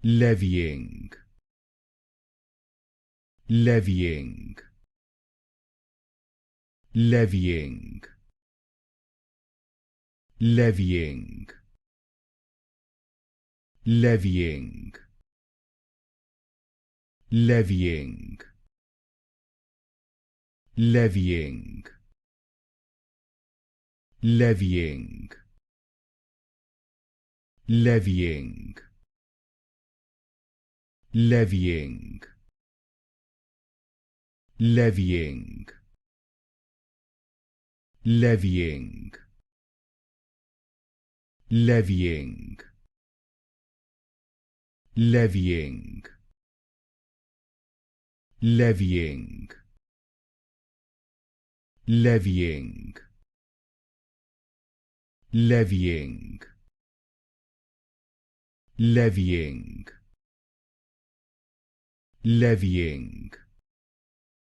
Levying, levying, levying, levying, levying, levying, levying, levying, levying, levying, levying, levying, levying, levying, levying, levying, levying, levying, levying,